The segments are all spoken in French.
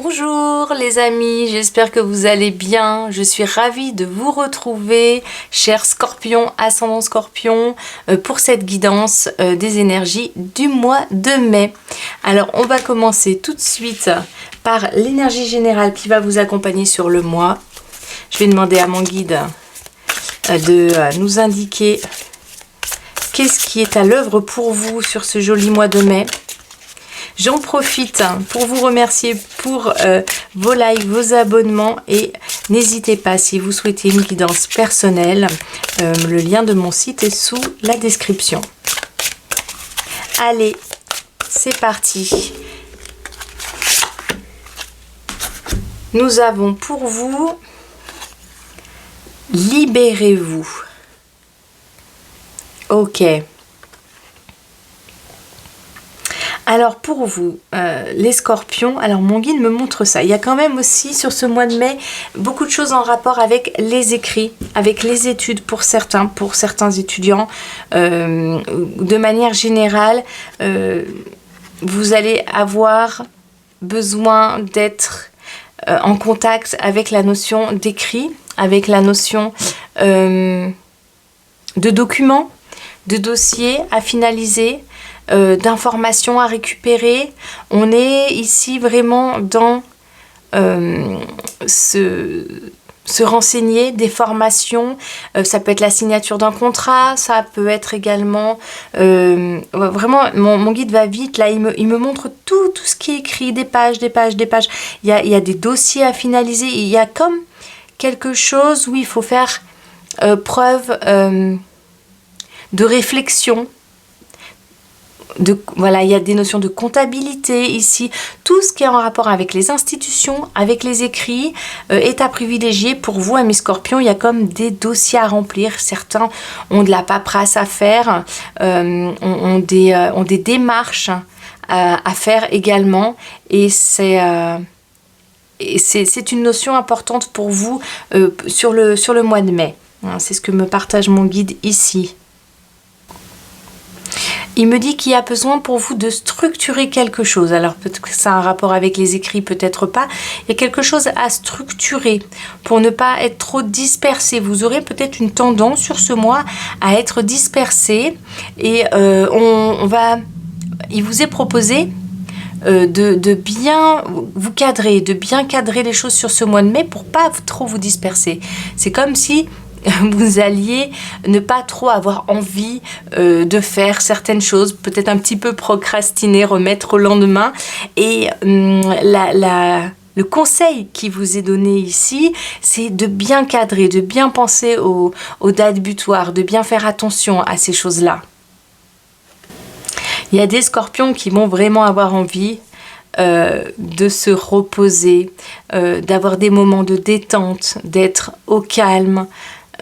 Bonjour les amis, j'espère que vous allez bien. Je suis ravie de vous retrouver, chers scorpions, ascendant scorpion, pour cette guidance des énergies du mois de mai. Alors on va commencer tout de suite par l'énergie générale qui va vous accompagner sur le mois. Je vais demander à mon guide de nous indiquer qu'est-ce qui est à l'œuvre pour vous sur ce joli mois de mai. J'en profite pour vous remercier pour vos likes, vos abonnements et n'hésitez pas si vous souhaitez une guidance personnelle, le lien de mon site est sous la description. Allez, c'est parti. Nous avons pour vous libérez-vous. Ok. Alors pour vous, les scorpions, alors mon guide me montre ça. Il y a quand même aussi sur ce mois de mai beaucoup de choses en rapport avec les écrits, avec les études pour certains étudiants. De manière générale, vous allez avoir besoin d'être en contact avec la notion d'écrit, avec la notion de documents, de dossiers à finaliser, d'informations à récupérer. On est ici vraiment dans se renseigner, des formations, ça peut être la signature d'un contrat, ça peut être également vraiment, mon guide va vite, là il me montre tout ce qui est écrit, des pages, il y a des dossiers à finaliser, il y a comme quelque chose où il faut faire preuve de réflexion. Voilà, il y a des notions de comptabilité ici. Tout ce qui est en rapport avec les institutions, avec les écrits, est à privilégier pour vous, amis scorpions. Il y a comme des dossiers à remplir. Certains ont de la paperasse à faire, ont des démarches à faire également. Et c'est une notion importante pour vous sur le mois de mai. C'est ce que me partage mon guide ici. Il me dit qu'il y a besoin pour vous de structurer quelque chose. Alors peut-être que ça a un rapport avec les écrits, peut-être pas. Il y a quelque chose à structurer pour ne pas être trop dispersé. Vous aurez peut-être une tendance sur ce mois à être dispersé. Et il vous est proposé de bien vous cadrer, de bien cadrer les choses sur ce mois de mai pour pas trop vous disperser. C'est comme si vous alliez ne pas trop avoir envie de faire certaines choses, peut-être un petit peu procrastiner, remettre au lendemain. Et le conseil qui vous est donné ici, c'est de bien cadrer, de bien penser aux dates butoirs, de bien faire attention à ces choses-là. Il y a des scorpions qui vont vraiment avoir envie de se reposer, d'avoir des moments de détente, d'être au calme.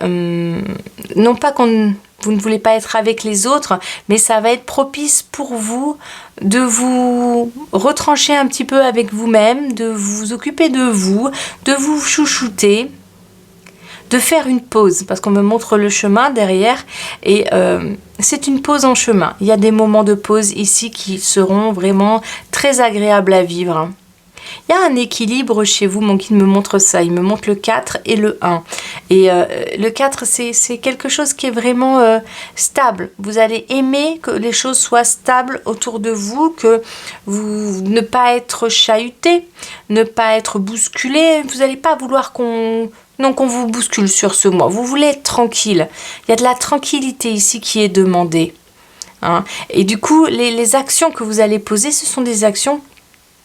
Non pas vous ne voulez pas être avec les autres, mais ça va être propice pour vous de vous retrancher un petit peu avec vous-même, de vous occuper de vous chouchouter, de faire une pause, parce qu'on me montre le chemin derrière, et c'est une pause en chemin. Il y a des moments de pause ici qui seront vraiment très agréables à vivre. Il y a un équilibre chez vous, mon guide me montre ça, il me montre le 4 et le 1. Et le 4, c'est quelque chose qui est vraiment stable. Vous allez aimer que les choses soient stables autour de vous, que vous ne pas être chahuté, ne pas être bousculé. Vous n'allez pas vouloir qu'on vous bouscule sur ce mois. Vous voulez être tranquille. Il y a de la tranquillité ici qui est demandée. Hein. Et du coup, les actions que vous allez poser, ce sont des actions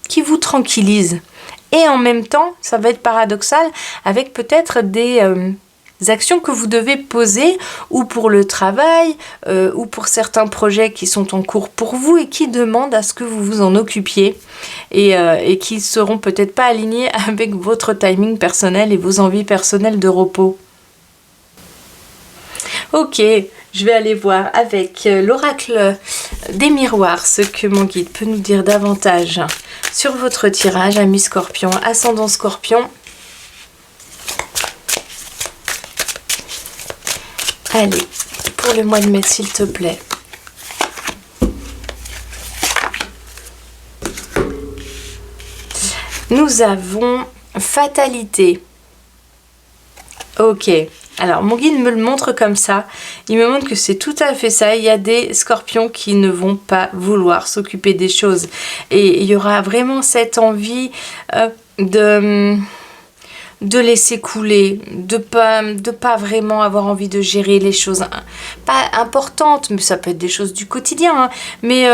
qui vous tranquillise. Et en même temps, ça va être paradoxal, avec peut-être des actions que vous devez poser, ou pour le travail, ou pour certains projets qui sont en cours pour vous et qui demandent à ce que vous vous en occupiez, et qui seront peut-être pas alignés avec votre timing personnel et vos envies personnelles de repos. Ok, je vais aller voir avec l'oracle des miroirs ce que mon guide peut nous dire davantage sur votre tirage, amis scorpion, ascendant scorpion. Allez, pour le mois de mai, s'il te plaît. Nous avons fatalité. Ok. Alors, mon guide me le montre comme ça. Il me montre que c'est tout à fait ça. Il y a des scorpions qui ne vont pas vouloir s'occuper des choses. Et il y aura vraiment cette envie de laisser couler, de pas vraiment avoir envie de gérer les choses pas importantes, mais ça peut être des choses du quotidien, hein, mais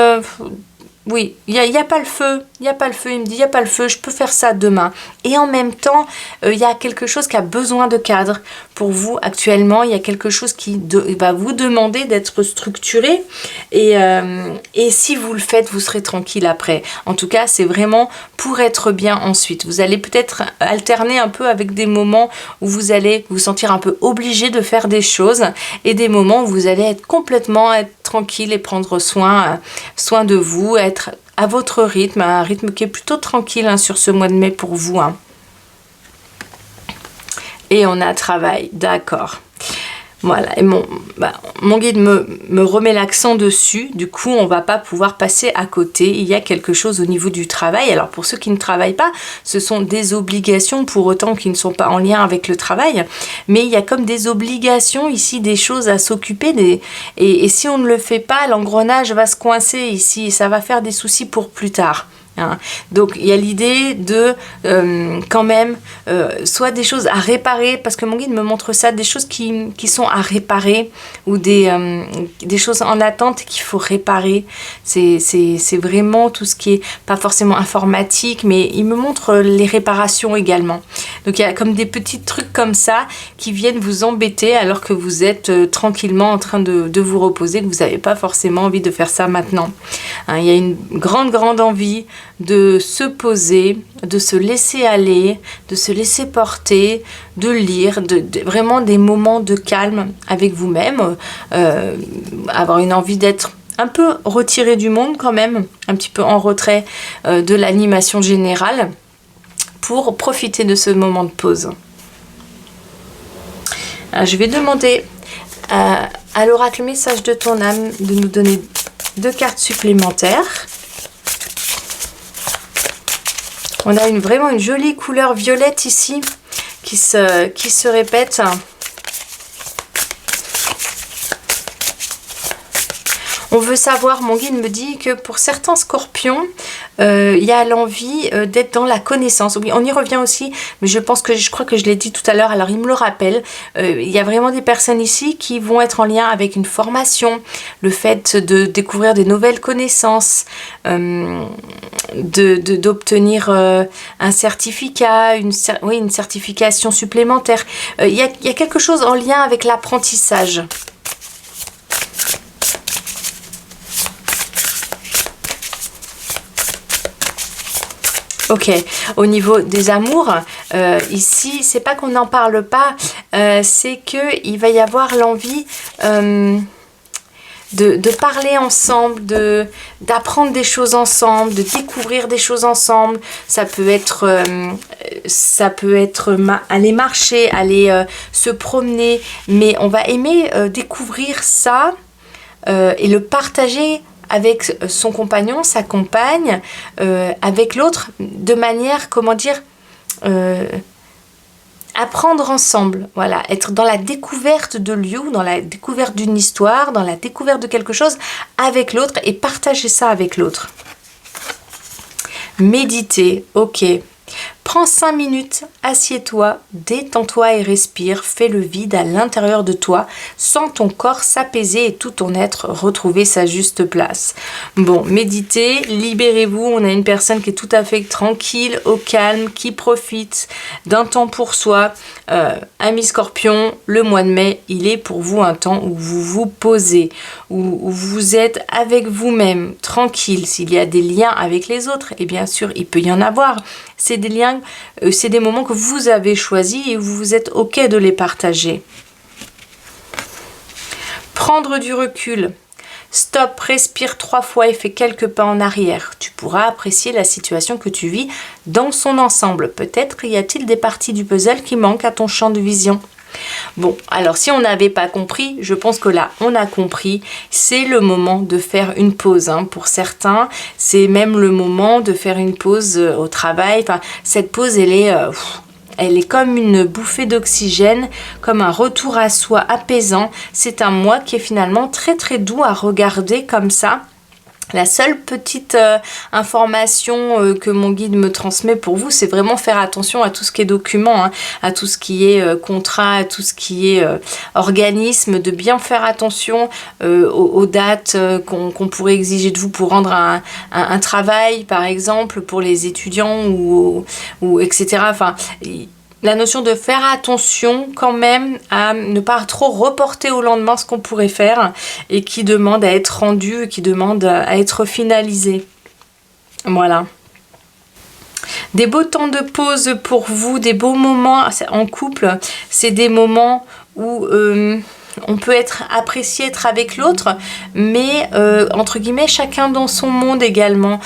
oui, il y a pas le feu, il y a pas le feu, il me dit il y a pas le feu, je peux faire ça demain. Et en même temps, il y a quelque chose qui a besoin de cadre pour vous actuellement, il y a quelque chose qui va vous demander d'être structuré et si vous le faites, vous serez tranquille après. En tout cas, c'est vraiment pour être bien ensuite. Vous allez peut-être alterner un peu avec des moments où vous allez vous sentir un peu obligé de faire des choses et des moments où vous allez être complètement tranquille et prendre soin de vous, être à votre rythme, un rythme qui est plutôt tranquille hein, sur ce mois de mai pour vous. Hein. Et on a travail, d'accord. Voilà, et mon guide me remet l'accent dessus, du coup on va pas pouvoir passer à côté, il y a quelque chose au niveau du travail. Alors pour ceux qui ne travaillent pas, ce sont des obligations pour autant qui ne sont pas en lien avec le travail, mais il y a comme des obligations ici, des choses à s'occuper, et si on ne le fait pas, l'engrenage va se coincer ici, et ça va faire des soucis pour plus tard. Hein. Donc il y a l'idée de quand même soit des choses à réparer, parce que mon guide me montre ça, des choses qui sont à réparer ou des choses en attente qu'il faut réparer. C'est vraiment tout ce qui est pas forcément informatique, mais il me montre les réparations également. Donc il y a comme des petits trucs comme ça qui viennent vous embêter alors que vous êtes tranquillement en train de vous reposer, que vous n'avez pas forcément envie de faire ça maintenant. Hein, il y a une grande envie de se poser, de se laisser aller, de se laisser porter, de lire, vraiment des moments de calme avec vous-même, avoir une envie d'être un peu retiré du monde quand même, un petit peu en retrait de l'animation générale pour profiter de ce moment de pause. Alors, je vais demander à l'oracle message de ton âme de nous donner 2 cartes supplémentaires. On a vraiment une jolie couleur violette ici qui se répète. On veut savoir, mon guide me dit que pour certains scorpions, il y a l'envie d'être dans la connaissance. Oui, on y revient aussi, mais je crois que je l'ai dit tout à l'heure, alors il me le rappelle. Il y a vraiment des personnes ici qui vont être en lien avec une formation, le fait de découvrir des nouvelles connaissances, d'obtenir un certificat, une certification supplémentaire. Il y a quelque chose en lien avec l'apprentissage. Ok, au niveau des amours, ici, c'est pas qu'on n'en parle pas, c'est qu'il va y avoir l'envie de parler ensemble, d'apprendre des choses ensemble, de découvrir des choses ensemble. Ça peut être aller marcher, aller se promener, mais on va aimer découvrir ça et le partager avec son compagnon, sa compagne, avec l'autre, de manière, apprendre ensemble, voilà, être dans la découverte de lieux, dans la découverte d'une histoire, dans la découverte de quelque chose avec l'autre et partager ça avec l'autre. Méditer, ok. Prends 5 minutes, assieds-toi, détends-toi et respire, fais le vide à l'intérieur de toi, sens ton corps s'apaiser et tout ton être retrouver sa juste place. Bon, méditez, libérez-vous, on a une personne qui est tout à fait tranquille, au calme, qui profite d'un temps pour soi. Ami Scorpion, le mois de mai, il est pour vous un temps où vous vous posez, où vous êtes avec vous-même, tranquille. S'il y a des liens avec les autres, et bien sûr, il peut y en avoir. C'est des liens, c'est des moments que vous avez choisis et vous êtes OK de les partager. Prendre du recul. Stop, respire 3 fois et fais quelques pas en arrière. Tu pourras apprécier la situation que tu vis dans son ensemble. Peut-être y a-t-il des parties du puzzle qui manquent à ton champ de vision. Bon, alors si on n'avait pas compris, je pense que là, on a compris. C'est le moment de faire une pause. Hein. Pour certains, c'est même le moment de faire une pause au travail. Enfin, cette pause, elle est comme une bouffée d'oxygène, comme un retour à soi apaisant. C'est un mois qui est finalement très très doux à regarder comme ça. La seule petite information que mon guide me transmet pour vous, c'est vraiment faire attention à tout ce qui est document, hein, à tout ce qui est contrat, à tout ce qui est organisme, de bien faire attention aux dates qu'on pourrait exiger de vous pour rendre un travail, par exemple, pour les étudiants ou etc. Enfin, la notion de faire attention quand même à ne pas trop reporter au lendemain ce qu'on pourrait faire et qui demande à être rendu, qui demande à être finalisé. Voilà. Des beaux temps de pause pour vous, des beaux moments en couple, c'est des moments où on peut être apprécié, être avec l'autre, mais entre guillemets, chacun dans son monde également.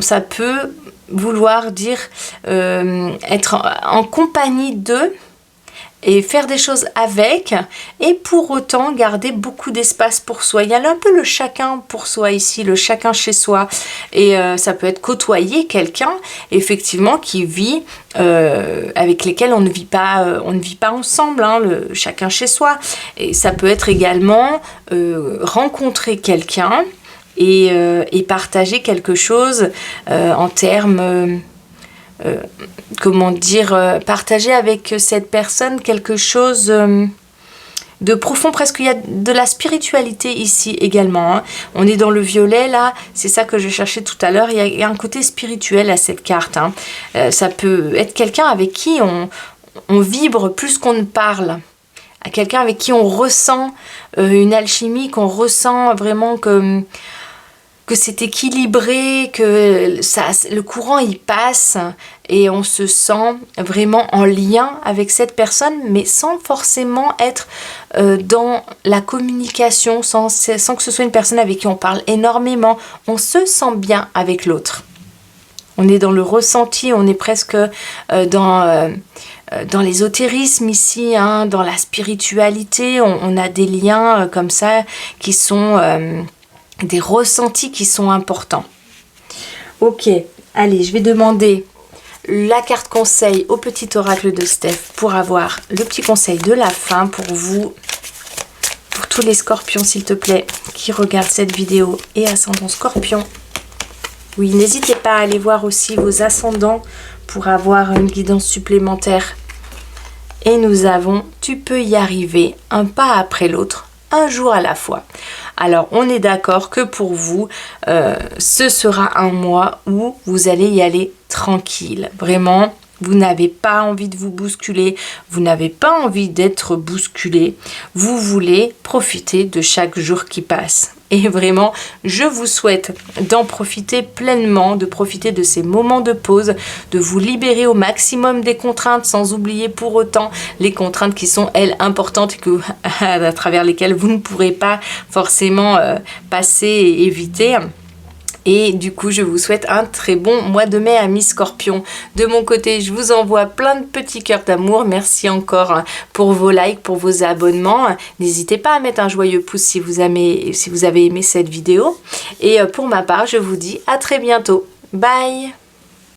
Ça peut vouloir dire être en compagnie d'eux et faire des choses avec, et pour autant garder beaucoup d'espace pour soi. Il y a un peu le chacun pour soi ici, le chacun chez soi, et ça peut être côtoyer quelqu'un effectivement qui vit avec lesquels on ne vit pas ensemble, hein, le chacun chez soi, et ça peut être également rencontrer quelqu'un et partager quelque chose en termes, comment dire, partager avec cette personne quelque chose de profond, presque. Il y a de la spiritualité ici également, hein. On est dans le violet là, c'est ça que je cherchais tout à l'heure, il y a un côté spirituel à cette carte, hein. Ça peut être quelqu'un avec qui on vibre plus qu'on ne parle, à quelqu'un avec qui on ressent une alchimie, qu'on ressent vraiment que c'est équilibré, que le courant y passe et on se sent vraiment en lien avec cette personne, mais sans forcément être dans la communication, sans que ce soit une personne avec qui on parle énormément. On se sent bien avec l'autre. On est dans le ressenti, on est presque dans l'ésotérisme ici, hein, dans la spiritualité. On a des liens comme ça qui sont des ressentis qui sont importants. Ok, allez, je vais demander la carte conseil au petit oracle de Steph pour avoir le petit conseil de la fin pour vous, pour tous les scorpions s'il te plaît, qui regardent cette vidéo et ascendant scorpion. Oui, n'hésitez pas à aller voir aussi vos ascendants pour avoir une guidance supplémentaire. Et nous avons, tu peux y arriver, un pas après l'autre, un jour à la fois. Alors, on est d'accord que pour vous, ce sera un mois où vous allez y aller tranquille. Vraiment, vous n'avez pas envie de vous bousculer, vous n'avez pas envie d'être bousculé. Vous voulez profiter de chaque jour qui passe. Et vraiment, je vous souhaite d'en profiter pleinement, de profiter de ces moments de pause, de vous libérer au maximum des contraintes, sans oublier pour autant les contraintes qui sont, elles, importantes et à travers lesquelles vous ne pourrez pas forcément passer et éviter. Et du coup, je vous souhaite un très bon mois de mai, amis Scorpions. De mon côté, je vous envoie plein de petits cœurs d'amour. Merci encore pour vos likes, pour vos abonnements. N'hésitez pas à mettre un joyeux pouce si vous avez aimé cette vidéo. Et pour ma part, je vous dis à très bientôt. Bye!